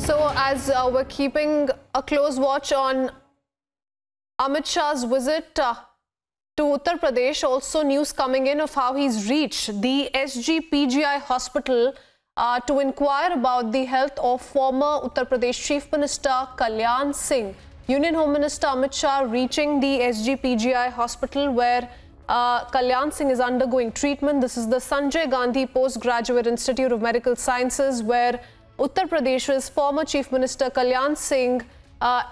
So, as we're keeping a close watch on Amit Shah's visit to Uttar Pradesh, also news coming in of how he's reached the SGPGI hospital to inquire about the health of former Uttar Pradesh Chief Minister Kalyan Singh. Union Home Minister Amit Shah reaching the SGPGI hospital where Kalyan Singh is undergoing treatment. This is the Sanjay Gandhi Postgraduate Institute of Medical Sciences, where Uttar Pradesh's former Chief Minister Kalyan Singh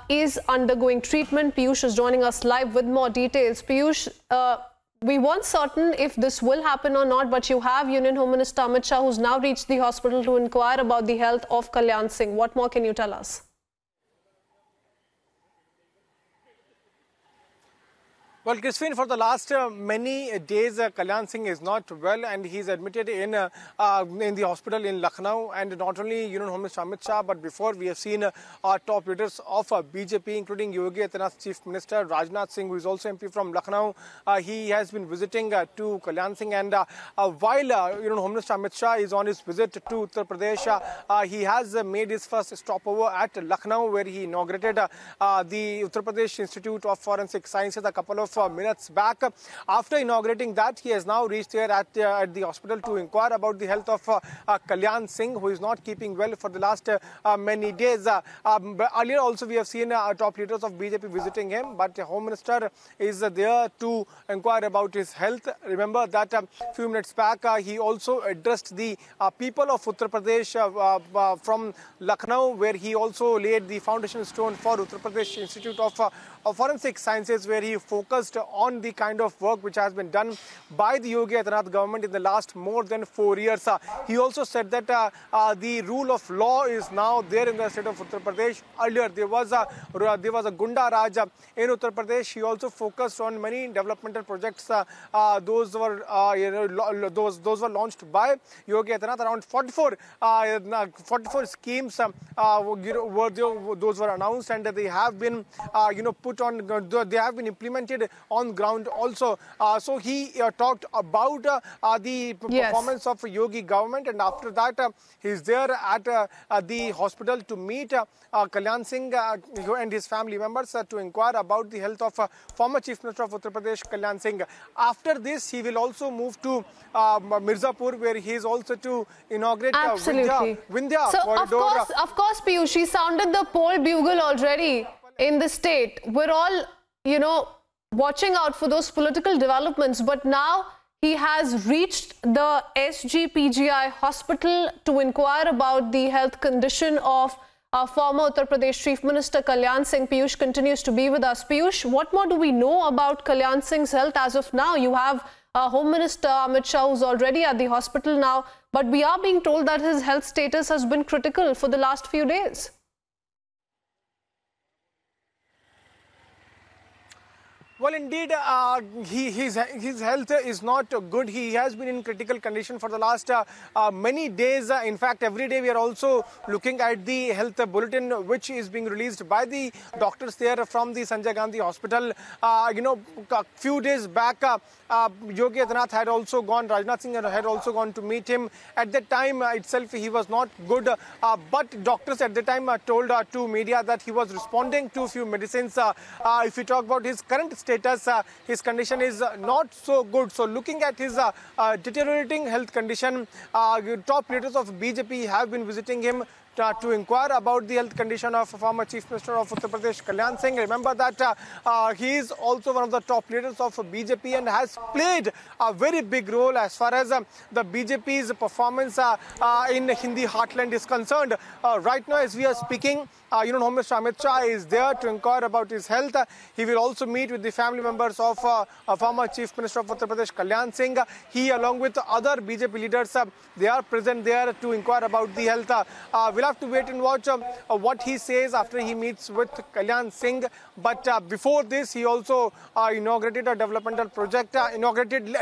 is undergoing treatment. Piyush is joining us live with more details. Piyush, we weren't certain if this will happen or not, but you have Union Home Minister Amit Shah, who's now reached the hospital to inquire about the health of Kalyan Singh. What more can you tell us? Well, Christine, for the last many days, Kalyan Singh is not well, and he's admitted in the hospital in Lucknow. And not only Union Home Minister Amit Shah, but before we have seen top leaders of BJP, including Yogi Adityanath's Chief Minister Rajnath Singh, who is also MP from Lucknow. He has been visiting to Kalyan Singh, and while Union Home Minister Amit Shah is on his visit to Uttar Pradesh, he has made his first stopover at Lucknow, where he inaugurated the Uttar Pradesh Institute of Forensic Sciences a couple of minutes back. After inaugurating that, he has now reached here at the hospital to inquire about the health of Kalyan Singh, who is not keeping well for the last many days. Earlier also we have seen top leaders of BJP visiting him, but the Home Minister is there to inquire about his health. Remember that a few minutes back he also addressed the people of Uttar Pradesh from Lucknow, where he also laid the foundation stone for Uttar Pradesh Institute of Forensic Sciences, where he focused on the kind of work which has been done by the Yogi Adityanath government in the last more than 4 years. He also said that the rule of law is now there in the state of Uttar Pradesh. Earlier there was a Gunda Raj in Uttar Pradesh. He also focused on many developmental projects. Those were launched by Yogi Adityanath. Around 44 schemes those were announced, and they have been they have been implemented on ground also. So he talked about the performance of Yogi government, and after that he's there at the hospital to meet Kalyan Singh and his family members to inquire about the health of former Chief Minister of Uttar Pradesh, Kalyan Singh. After this, he will also move to Mirzapur, where he is also to inaugurate Vindhya so corridor. Of course, Piyush, he sounded the poll bugle already in the state. We're all, watching out for those political developments, but now he has reached the SGPGI hospital to inquire about the health condition of former Uttar Pradesh Chief Minister Kalyan Singh. Piyush continues to be with us. Piyush, what more do we know about Kalyan Singh's health as of now? You have Home Minister Amit Shah, who's already at the hospital now, but we are being told that his health status has been critical for the last few days. Well, indeed, his health is not good. He has been in critical condition for the last many days. In fact, every day we are also looking at the health bulletin, which is being released by the doctors there from the Sanjay Gandhi Hospital. A few days back, Yogi Adityanath had also gone, Rajnath Singh had also gone to meet him. At that time itself, he was not good. But doctors at the time told to media that he was responding to a few medicines. If we talk about his current status, his condition is not so good. So looking at his deteriorating health condition, top leaders of BJP have been visiting him to inquire about the health condition of former Chief Minister of Uttar Pradesh, Kalyan Singh. Remember that he is also one of the top leaders of BJP and has played a very big role as far as the BJP's performance in Hindi heartland is concerned. Right now, as we are speaking, Union Home Minister Amit Shah is there to inquire about his health. He will also meet with the family members of former Chief Minister of Uttar Pradesh, Kalyan Singh. He, along with other BJP leaders, they are present there to inquire about the health. We'll have to wait and watch what he says after he meets with Kalyan Singh. But before this, he also inaugurated a developmental project,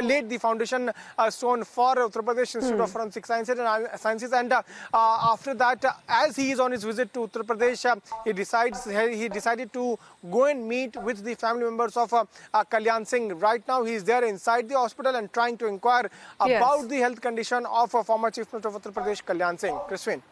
laid the foundation stone for Uttar Pradesh Institute of Forensic Sciences. And after that, as he is on his visit to Uttar Pradesh, he decided to go and meet with the family members of Kalyan Singh. Right now, he is there inside the hospital and trying to inquire about the health condition of former Chief Minister of Uttar Pradesh, Kalyan Singh. Christine.